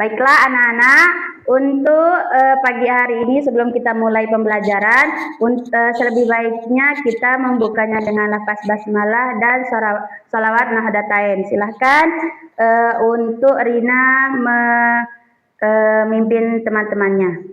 Baiklah anak-anak, untuk pagi hari ini sebelum kita mulai pembelajaran, selebih baiknya kita membukanya dengan lafaz basmalah dan sholawat nahdlatain. Silahkan untuk Rina memimpin teman-temannya.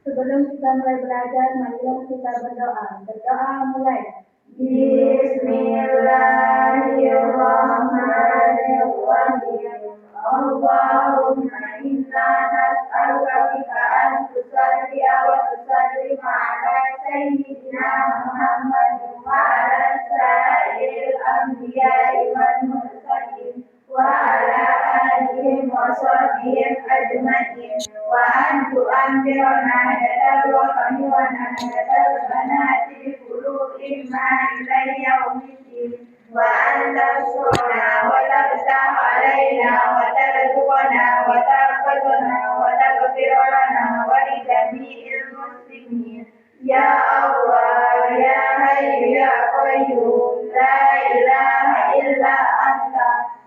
Sebelum kita mulai belajar, marilah kita berdoa. Berdoa mulai. Bismillahirrahmanirrahim. Allahumma inna nas'aluka bika an tusalliya wa tusallima ala sayyidina Muhammadin wa ala sa'iril anbiya'i wal mursalin wa ala alihim wa sahbihim ajma'in wa an tu'amirna hadal waqani wa nahadal banati bi qulubihim ma ila yaumiddin wa an tansurna wa tabtah alaina wa tarzuqna wa tahfazna wa taghfir lana wa li jami'il muslimin ya Allah ya hayyu ya qayyum la ilaha illa anta.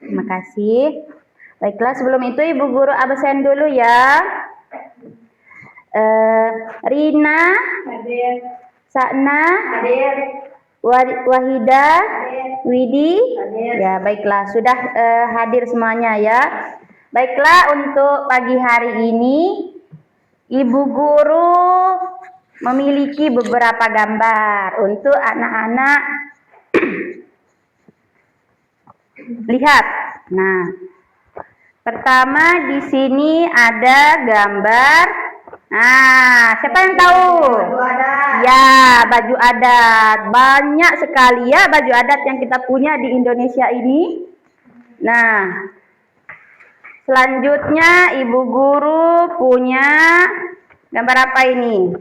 Terima kasih. Baiklah, sebelum itu Ibu Guru absen dulu ya. Rina, Hadir. Sakna, Hadir. Wahida, Hadir. Widi. Hadir. Ya, baiklah, sudah hadir semuanya ya. Baiklah, untuk pagi hari ini Ibu Guru memiliki beberapa gambar untuk anak-anak lihat. Nah, pertama di sini ada gambar. Nah, siapa yang tahu? Baju adat. Ya, baju adat. Banyak sekali ya baju adat yang kita punya di Indonesia ini. Nah, selanjutnya Ibu Guru punya gambar apa ini?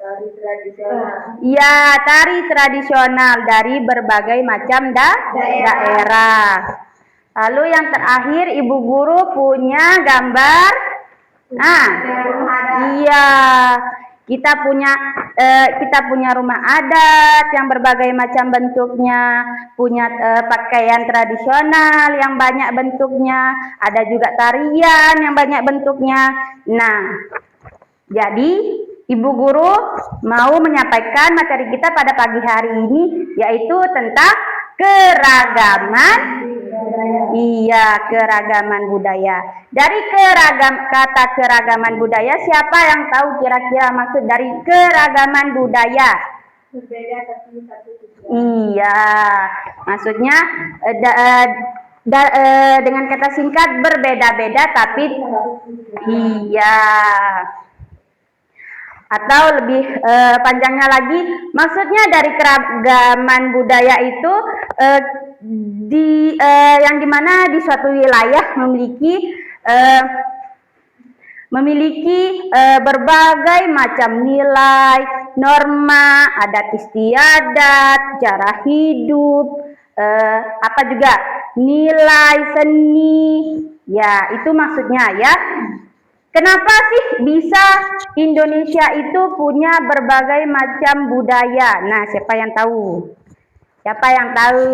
Tari tradisional. Ya, tari tradisional dari berbagai macam daerah. Lalu yang terakhir Ibu Guru punya gambar. Nah, iya, kita punya rumah adat yang berbagai macam bentuknya, punya pakaian tradisional yang banyak bentuknya, ada juga tarian yang banyak bentuknya. Nah, jadi Ibu Guru mau menyampaikan materi kita pada pagi hari ini, yaitu tentang keragaman. Iya, keragaman budaya. Dari kata keragaman budaya, siapa yang tahu kira-kira maksud dari keragaman budaya? Berbeda tapi satu tujuan. Iya, maksudnya dengan kata singkat berbeda-beda tapi iya. Atau lebih panjangnya lagi, maksudnya dari keragaman budaya itu yang dimana di suatu wilayah memiliki berbagai macam nilai, norma, adat istiadat, cara hidup, apa juga nilai seni. Ya, itu maksudnya ya. Kenapa sih bisa Indonesia itu punya berbagai macam budaya? Nah, siapa yang tahu? Siapa yang tahu?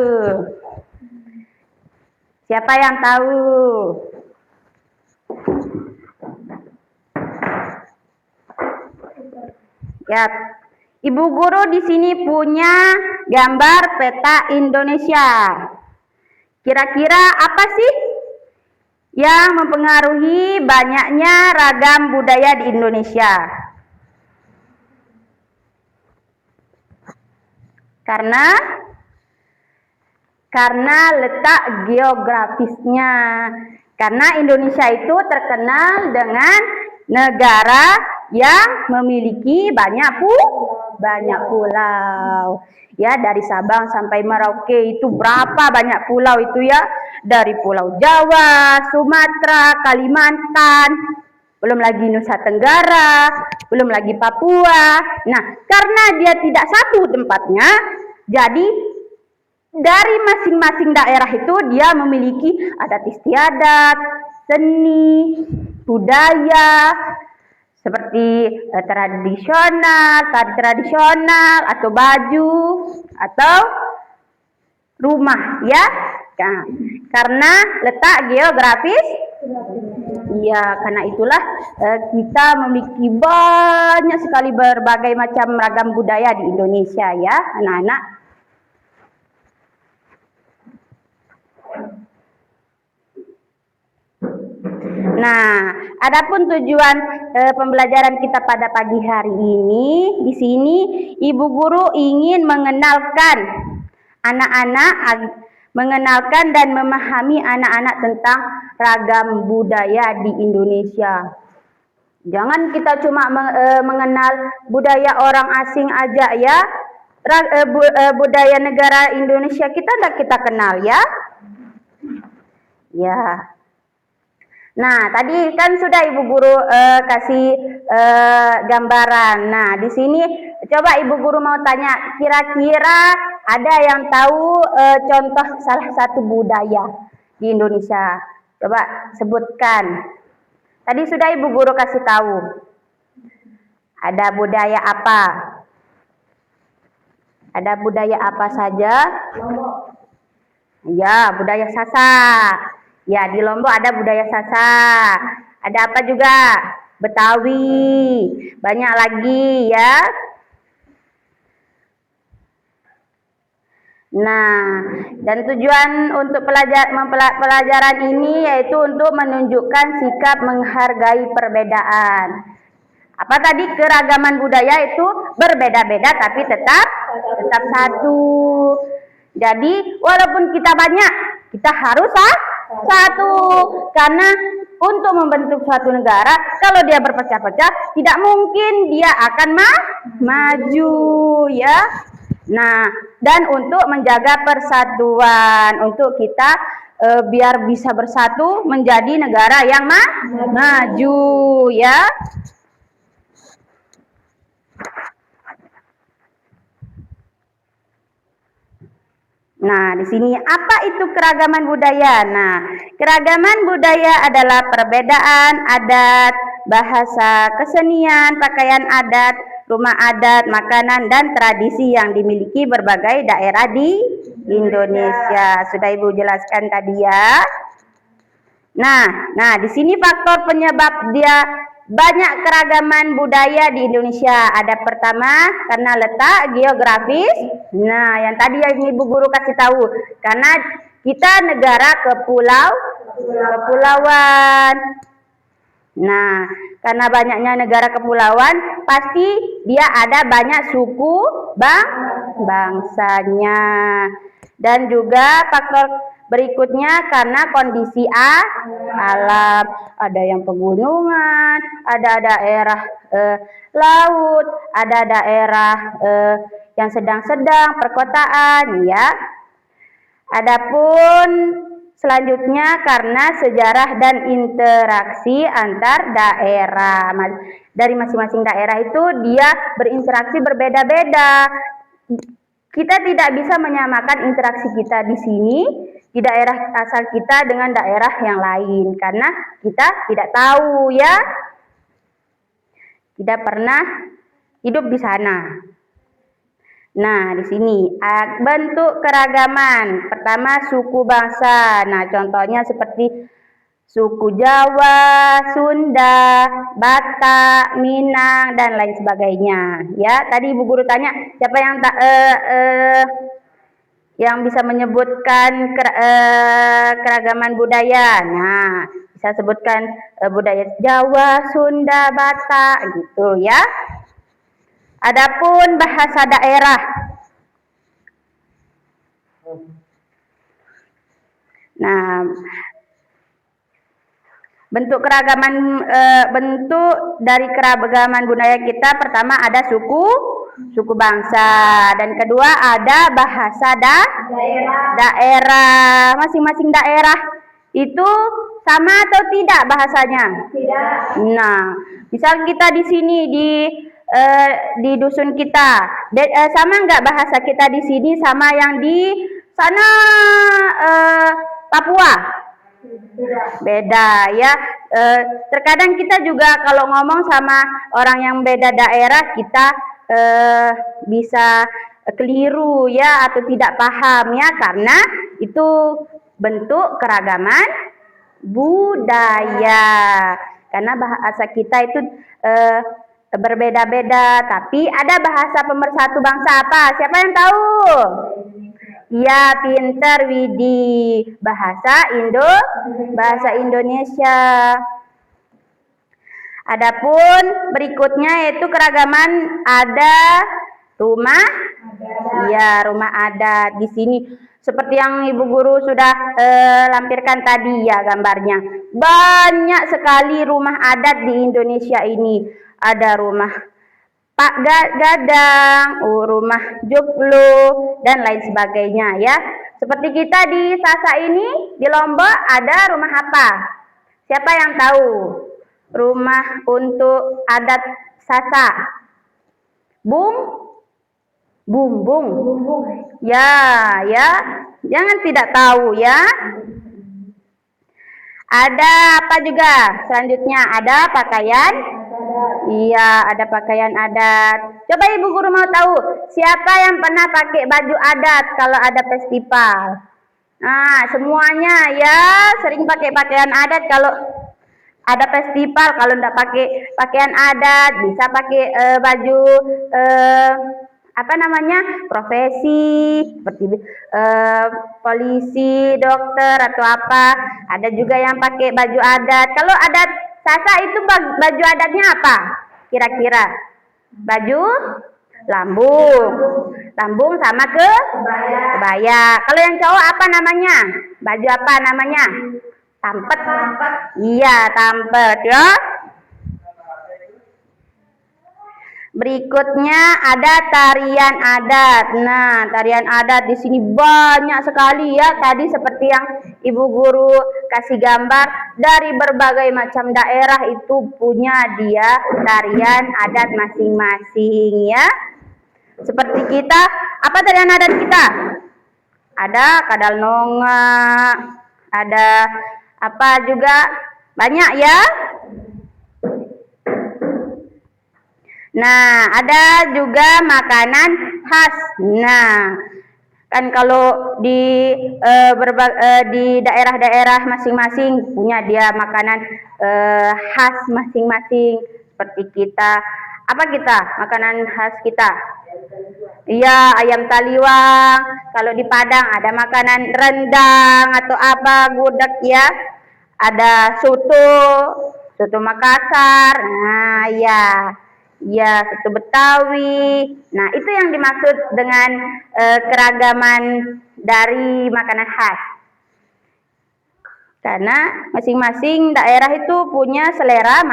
Siapa yang tahu? Ya, Ibu Guru di sini punya gambar peta Indonesia. Kira-kira apa sih yang mempengaruhi banyaknya ragam budaya di Indonesia? Karena letak geografisnya. Karena Indonesia itu terkenal dengan negara yang memiliki banyak pulau. Ya, dari Sabang sampai Merauke itu berapa banyak pulau itu ya? Dari Pulau Jawa, Sumatera, Kalimantan, belum lagi Nusa Tenggara, belum lagi Papua. Nah, karena dia tidak satu tempatnya, jadi dari masing-masing daerah itu dia memiliki adat istiadat, seni, budaya, seperti tari tradisional atau baju atau rumah ya. Nah, karena letak geografis Iya, karena itulah kita memiliki banyak sekali berbagai macam ragam budaya di Indonesia ya, anak-anak. Nah, adapun tujuan pembelajaran kita pada pagi hari ini, di sini Ibu Guru ingin mengenalkan anak-anak, mengenalkan dan memahami anak-anak tentang ragam budaya di Indonesia. Jangan kita cuma mengenal budaya orang asing aja ya. Budaya negara Indonesia kita tidak kita kenal ya. Ya. Nah, tadi kan sudah Ibu Guru kasih gambaran. Nah, di sini coba Ibu Guru mau tanya, kira-kira ada yang tahu contoh salah satu budaya di Indonesia? Coba sebutkan. Tadi sudah Ibu Guru kasih tahu. Ada budaya apa? Ada budaya apa saja? Ya, budaya Sasak. Ya, di Lombok ada budaya Sasak. Ada apa juga? Betawi. Banyak lagi ya. Nah, dan tujuan untuk pelajaran ini yaitu untuk menunjukkan sikap menghargai perbedaan. Apa tadi? Keragaman budaya itu berbeda-beda tapi tetap satu. Jadi, walaupun kita banyak, kita harus satu. Karena untuk membentuk suatu negara, kalau dia berpecah-pecah, tidak mungkin dia akan maju, ya. Nah, dan untuk menjaga persatuan, untuk kita biar bisa bersatu menjadi negara yang maju, ya. Nah, di sini apa itu keragaman budaya? Nah, keragaman budaya adalah perbedaan adat, bahasa, kesenian, pakaian adat, rumah adat, makanan, dan tradisi yang dimiliki berbagai daerah di Indonesia. Sudah Ibu jelaskan tadi ya. Nah, di sini faktor penyebab dia banyak keragaman budaya di Indonesia. Ada pertama karena letak geografis. Nah, yang tadi yang Ibu Guru kasih tahu, karena kita negara kepulauan. Nah, karena banyaknya negara kepulauan, pasti dia ada banyak suku bangsanya. Dan juga faktor berikutnya karena kondisi alam, ada yang pegunungan, ada daerah laut, ada daerah yang sedang-sedang perkotaan, ya. Adapun selanjutnya karena sejarah dan interaksi antar daerah. Dari masing-masing daerah itu dia berinteraksi berbeda-beda. Kita tidak bisa menyamakan interaksi kita di sini, di daerah asal kita dengan daerah yang lain. Karena kita tidak tahu ya. Tidak pernah hidup di sana. Nah, di sini bentuk keragaman. Pertama, suku bangsa. Nah, contohnya seperti suku Jawa, Sunda, Batak, Minang, dan lain sebagainya. Ya, tadi Ibu Guru tanya siapa yang bisa menyebutkan keragaman budaya. Nah, bisa sebutkan budaya Jawa, Sunda, Batak, gitu ya. Adapun bahasa daerah. Nah, bentuk dari keragaman budaya kita, pertama ada suku bangsa, dan kedua ada bahasa daerah. Masing-masing daerah itu sama atau tidak bahasanya? Tidak. Nah, misal kita di sini di dusun kita, sama nggak bahasa kita di sini sama yang di sana Papua? Beda ya. Terkadang kita juga kalau ngomong sama orang yang beda daerah, kita bisa keliru ya, atau tidak paham ya, karena itu bentuk keragaman budaya. Karena bahasa kita itu berbeda-beda, tapi ada bahasa pemersatu bangsa apa? Siapa yang tahu? Ya, pinter Widi. Bahasa Indonesia. Adapun berikutnya yaitu keragaman ada rumah. Ya, rumah adat di sini. Seperti yang Ibu Guru sudah lampirkan tadi ya gambarnya. Banyak sekali rumah adat di Indonesia ini. Ada rumah Pak Gadang, rumah Joglo, dan lain sebagainya ya. Seperti kita di Sasa ini, di Lombok ada rumah apa? Siapa yang tahu? Rumah untuk adat Sasa. Bung. Ya. Jangan tidak tahu ya. Ada apa juga? Selanjutnya ada pakaian. Iya, ada pakaian adat. Coba Ibu Guru mau tahu, siapa yang pernah pakai baju adat kalau ada festival? Nah, semuanya ya sering pakai pakaian adat kalau ada festival. Kalau enggak pakai pakaian adat, bisa pakai baju profesi seperti polisi, dokter atau apa. Ada juga yang pakai baju adat. Kalau adat Sasa itu baju adatnya apa? Kira-kira baju lambung sama kebaya. Kalau yang cowok apa namanya? Baju apa namanya? Tampet. Iya, tampet ya. Berikutnya ada tarian adat. Nah, tarian adat di sini banyak sekali ya. Tadi seperti yang Ibu Guru kasih gambar, dari berbagai macam daerah itu punya dia tarian adat masing-masing ya. Seperti kita, apa tarian adat kita? Ada kadal nonga, ada apa juga banyak ya. Nah, ada juga makanan khas. Nah, kan kalau di daerah-daerah masing-masing punya dia makanan khas masing-masing. Seperti kita, apa kita? Makanan khas kita? Iya, ayam taliwang. Kalau di Padang ada makanan rendang atau apa, gudeg ya. Ada soto Makassar. Nah, ya. Ya, soto Betawi. Nah, itu yang dimaksud dengan keragaman dari makanan khas. Karena masing-masing daerah itu punya selera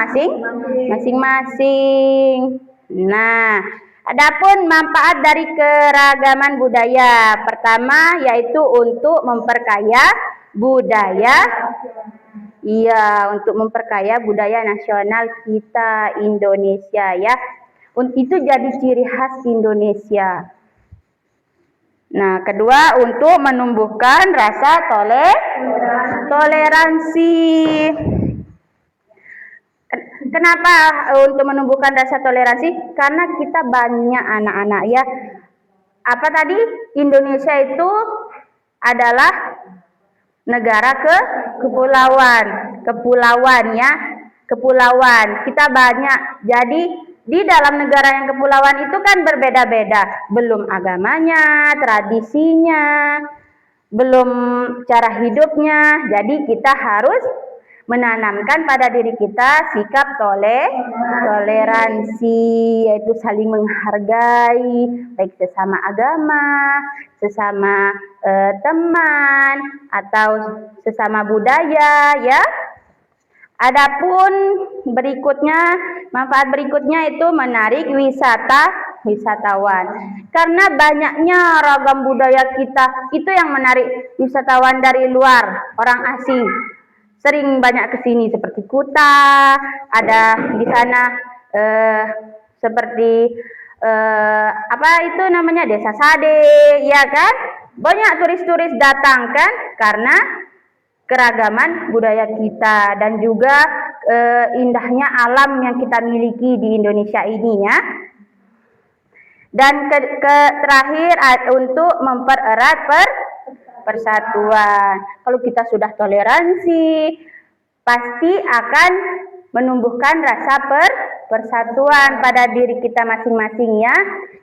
masing-masing. Nah, adapun manfaat dari keragaman budaya. Pertama yaitu untuk memperkaya budaya. Iya, untuk memperkaya budaya nasional kita Indonesia ya. Itu jadi ciri khas Indonesia. Nah, kedua untuk menumbuhkan rasa toleransi. Kenapa untuk menumbuhkan rasa toleransi? Karena kita banyak anak-anak ya. Apa tadi? Indonesia itu adalah negara kepulauan ya, kepulauan kita banyak. Jadi di dalam negara yang kepulauan itu kan berbeda-beda, belum agamanya, tradisinya, belum cara hidupnya. Jadi kita harus menanamkan pada diri kita sikap toleransi, yaitu saling menghargai baik sesama agama, sesama teman atau sesama budaya ya. Adapun berikutnya, manfaat berikutnya itu menarik wisatawan. Karena banyaknya ragam budaya kita, itu yang menarik wisatawan dari luar, orang asing. Sering banyak ke sini seperti Kuta, ada di sana seperti apa itu namanya Desa Sade, ya kan? Banyak turis-turis datang kan karena keragaman budaya kita dan juga indahnya alam yang kita miliki di Indonesia ini ya. Dan terakhir untuk mempererat persatuan. Kalau kita sudah toleransi, pasti akan menumbuhkan rasa persatuan pada diri kita masing-masing ya.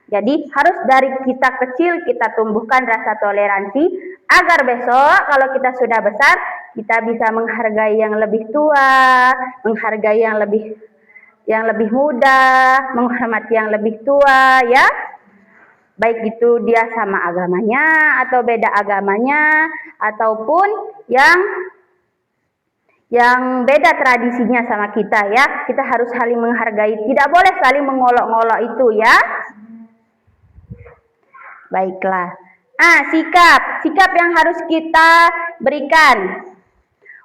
Jadi harus dari kita kecil kita tumbuhkan rasa toleransi agar besok kalau kita sudah besar kita bisa menghargai yang lebih tua, menghargai yang lebih muda, menghormati yang lebih tua ya. Baik itu dia sama agamanya atau beda agamanya ataupun yang beda tradisinya sama kita ya. Kita harus saling menghargai, tidak boleh saling mengolok-olok itu ya. Baiklah. Sikap yang harus kita berikan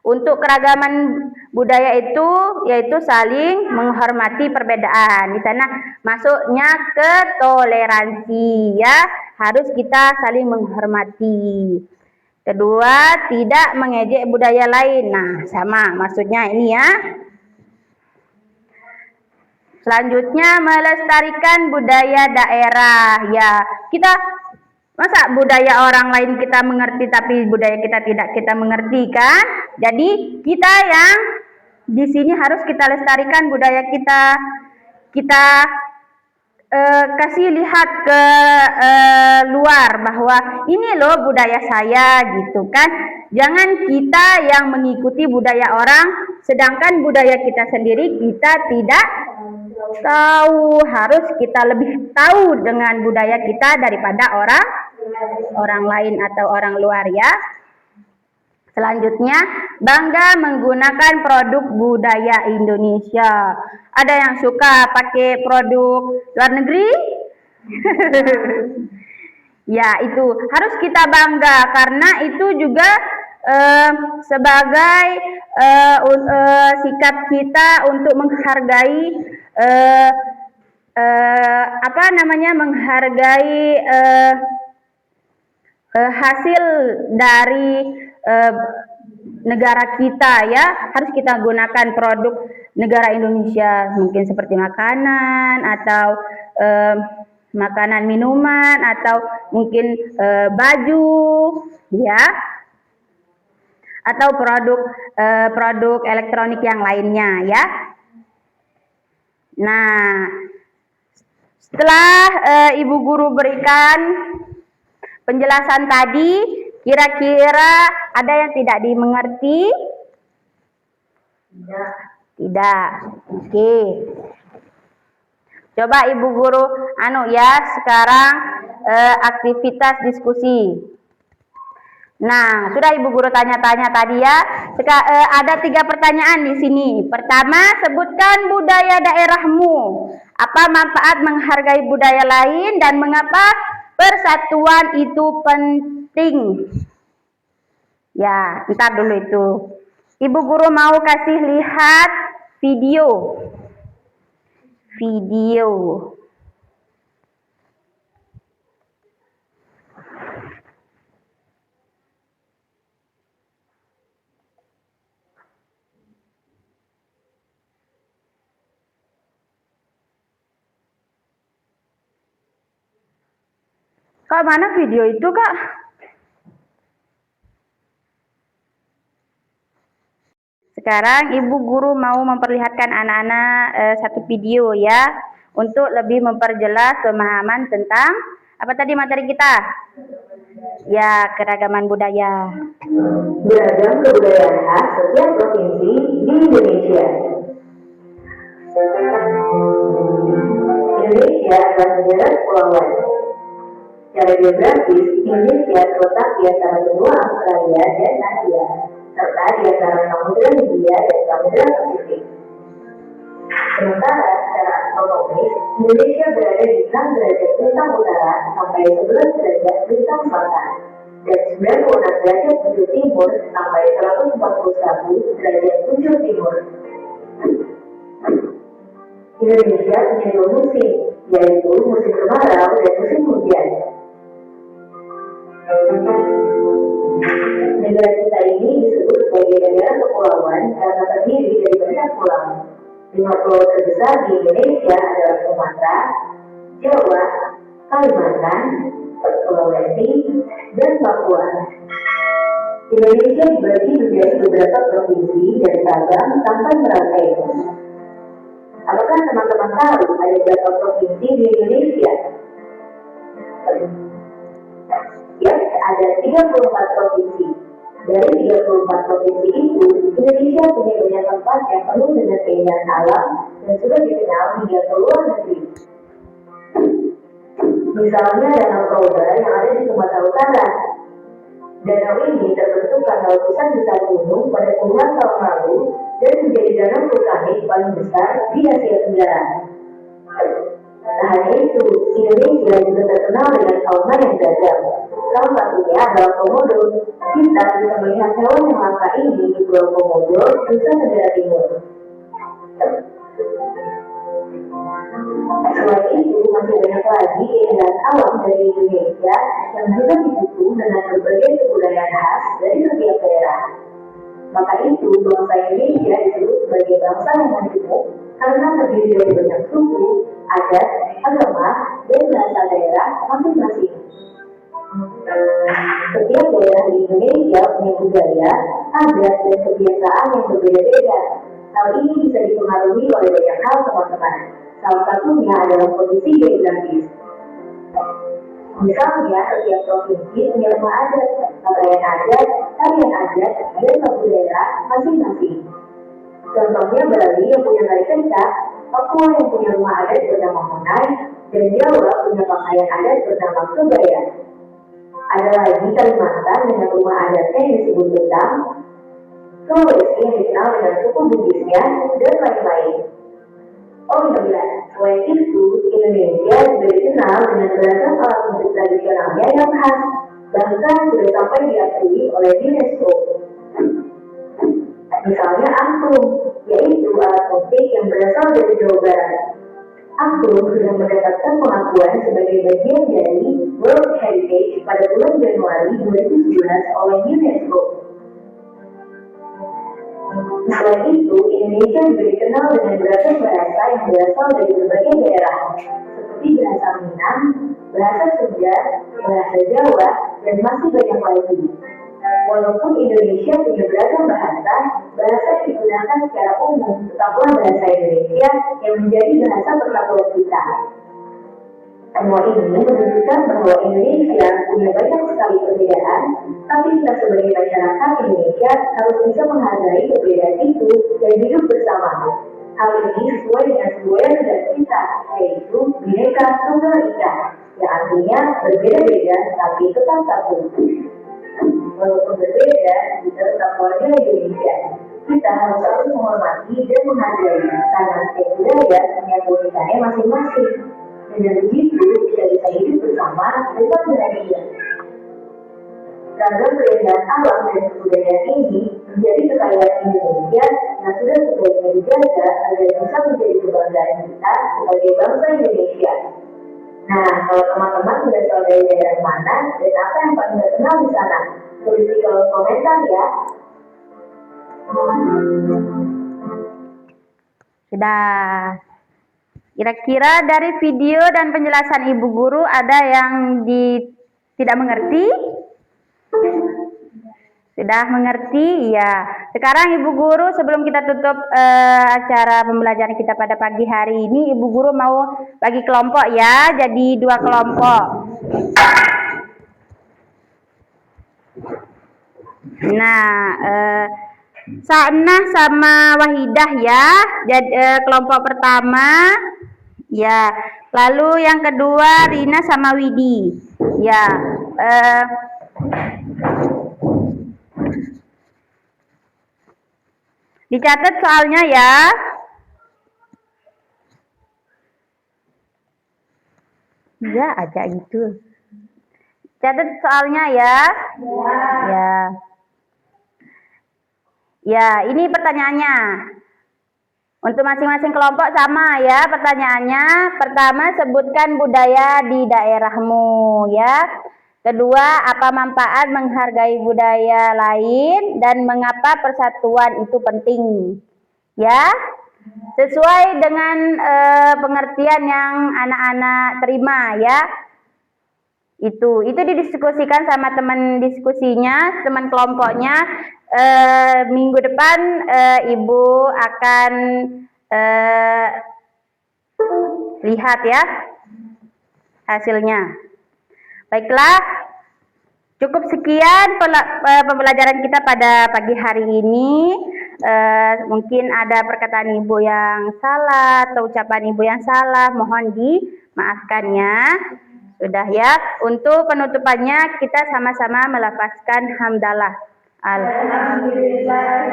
untuk keragaman budaya itu yaitu saling menghormati perbedaan. Di sana masuknya ke toleransi ya. Harus kita saling menghormati. Kedua, tidak mengejek budaya lain. Nah, sama maksudnya ini ya. Selanjutnya melestarikan budaya daerah. Ya, masa budaya orang lain kita mengerti tapi budaya kita tidak kita mengerti kan? Jadi kita yang di sini harus kita lestarikan budaya kita. Kita kasih lihat ke luar bahwa ini loh budaya saya gitu kan. Jangan kita yang mengikuti budaya orang sedangkan budaya kita sendiri kita tidak tahu. Harus kita lebih tahu dengan budaya kita daripada orang lain atau orang luar ya. Selanjutnya, bangga menggunakan produk budaya Indonesia. Ada yang suka pakai produk luar negeri? Ya, itu harus kita bangga karena itu juga sebagai sikap kita untuk menghargai menghargai hasil dari negara kita ya. Harus kita gunakan produk negara Indonesia, mungkin seperti makanan atau makanan minuman atau mungkin baju ya, atau produk elektronik yang lainnya ya. Nah, setelah Ibu Guru berikan penjelasan tadi, kira-kira ada yang tidak dimengerti? Tidak. Oke. Coba Ibu Guru sekarang aktivitas diskusi. Nah, sudah Ibu Guru tanya-tanya tadi ya. Ada 3 pertanyaan di sini. Pertama, sebutkan budaya daerahmu. Apa manfaat menghargai budaya lain dan mengapa persatuan itu penting? Ya, ntar dulu itu. Ibu Guru mau kasih lihat video. Kak, mana video itu, Kak? Sekarang Ibu Guru mau memperlihatkan anak-anak satu video ya, untuk lebih memperjelas pemahaman tentang apa tadi materi kita? Ya, keragaman budaya. Beragam kebudayaan khas setiap provinsi di Indonesia. Indonesia adalah negara kepulauan. Secara geografis, Indonesia terletak di antara benua Australia dan Asia, serta di antara Samudra Hindia dan Samudra Pasifik. Sementara secara astronomis, Indonesia berada di 6 derajat lintang utara sampai 11 derajat lintang selatan, dan 96 derajat ujung timur sampai 141 derajat ujung timur. Indonesia punya 2 musim, yaitu musim kemarau dan musim hujan. Negara kita ini disebut sebagai negara kepulauan karena terdiri dari banyak pulau. 5 pulau terbesar di Indonesia adalah Sumatera, Jawa, Kalimantan, Sulawesi, dan Papua. Indonesia dibagi menjadi beberapa provinsi dari Sabang sampai Merauke. Apakah teman-teman tahu ada berapa provinsi di Indonesia? Ya, ada 34 provinsi. Dari 34 provinsi itu, Indonesia punya banyak tempat yang penuh dengan keindahan alam dan sudah dikenal hingga ke luar negeri. Misalnya Danau Toba yang ada di Sumatera Utara. Danau ini terbentuk karena letusan besar gunung pada puluhan tahun lalu dan menjadi danau vulkanik paling besar di Asia Tenggara. Tak hanya itu, Indonesia juga terkenal dengan fauna yang beragam. Salah satunya adalah komodo. Kita bisa melihat hewan yang langka ini di Pulau Komodo, Nusa Tenggara Timur. Selain itu, masih banyak lagi keindahan alam dari Indonesia yang juga didukung dengan berbagai kebudayaan khas dari setiap daerah. Maka itu, bangsa Indonesia disebut sebagai bangsa yang majemuk karena terdiri dari banyak suku, adat, agama, dan bahasa daerah masing-masing. Setiap daerah di Indonesia punya budaya, adat, dan kebiasaan yang berbeda-beda. Hal ini bisa dipengaruhi oleh banyak hal, teman-teman. Salah satunya adalah kondisi geografis. Misalnya, setiap provinsi punya rumah adat, pakaian adat, tarian adat, dan lagu daerah masing-masing. Contohnya Bali yang punya tari kencak, Papua yang punya rumah adat bernama Honai, dan Jawa punya pakaian adat bernama kebaya. Ada lagi Kalimantan dengan rumah adatnya yang disebut Betang, Sulawesi yang dikenal dengan suku Bugisnya, dan lain-lain. Oh iya, selain itu, Indonesia juga dikenal dengan beragam alat musik tradisionalnya yang khas, bahkan sudah sampai diakui oleh UNESCO. Misalnya angklung, yaitu alat musik yang berasal dari Jawa Barat. Angklung sudah mendapatkan pengakuan sebagai bagian dari World Heritage pada bulan Januari 2011 oleh UNESCO. Selain itu, Indonesia juga dikenal dengan beragam bahasa yang berasal dari berbagai daerah, seperti bahasa Minang, bahasa Sunda, bahasa Jawa, dan masih banyak lagi. Walaupun Indonesia punya beragam bahasa, bahasa yang digunakan secara umum tetaplah bahasa Indonesia yang menjadi bahasa persatuan kita. Semua ini menunjukkan bahwa Indonesia punya banyak sekali perbedaan, tapi kita sebagai masyarakat Indonesia harus bisa menghargai perbedaan itu dan hidup bersama. Hal ini sesuai dengan slogan negara kita, yaitu Bhinneka Tunggal Ika, yang artinya berbeda-beda tapi tetap satu. Walaupun berbeda, kita tetap warga Indonesia. Kita harus saling menghormati dan menghargai, karena setiap budaya punya keunikannya masing-masing. Dengan begitu, bisa hidup bersama dengan bahagia. Ragam keindahan alam dan kebudayaan ini menjadi kekayaan Indonesia yang sudah sebaiknya dijaga agar bisa menjadi kebanggaan kita sebagai bangsa Indonesia. Nah, kalau teman-teman berasal dari daerah mana dan apa yang paling terkenal di sana, tulis di kolom komentar ya. Sudah. Kira-kira dari video dan penjelasan Ibu Guru ada yang tidak mengerti? Sudah mengerti? Ya. Sekarang Ibu Guru sebelum kita tutup acara pembelajaran kita pada pagi hari ini, Ibu Guru mau bagi kelompok ya, jadi 2 kelompok. Nah, Sanah sama Wahidah ya, jadi kelompok pertama ya, lalu yang kedua Rina sama Widi ya. Dicatat soalnya ya. Ya aja gitu. Catat soalnya ya. Ya. Ya, ini pertanyaannya. Untuk masing-masing kelompok sama ya pertanyaannya. Pertama, sebutkan budaya di daerahmu ya. Kedua, apa manfaat menghargai budaya lain dan mengapa persatuan itu penting? Ya. Sesuai dengan pengertian yang anak-anak terima ya. Itu didiskusikan sama teman diskusinya, teman kelompoknya. Minggu depan Ibu akan lihat ya hasilnya. Baiklah, cukup sekian pembelajaran kita pada pagi hari ini. Mungkin ada perkataan Ibu yang salah atau ucapan Ibu yang salah, mohon dimaafkannya. Sudah ya, untuk penutupannya kita sama-sama melafazkan hamdalah. Alhamdulillah.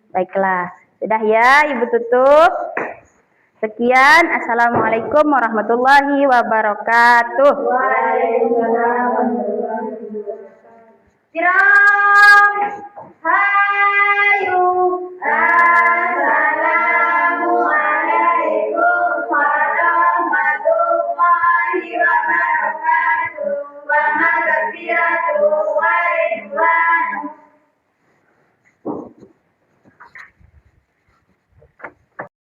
Baiklah, sudah ya Ibu tutup. Sekian, assalamualaikum warahmatullahi wabarakatuh. Waalaikumsalam warahmatullahi wabarakatuh.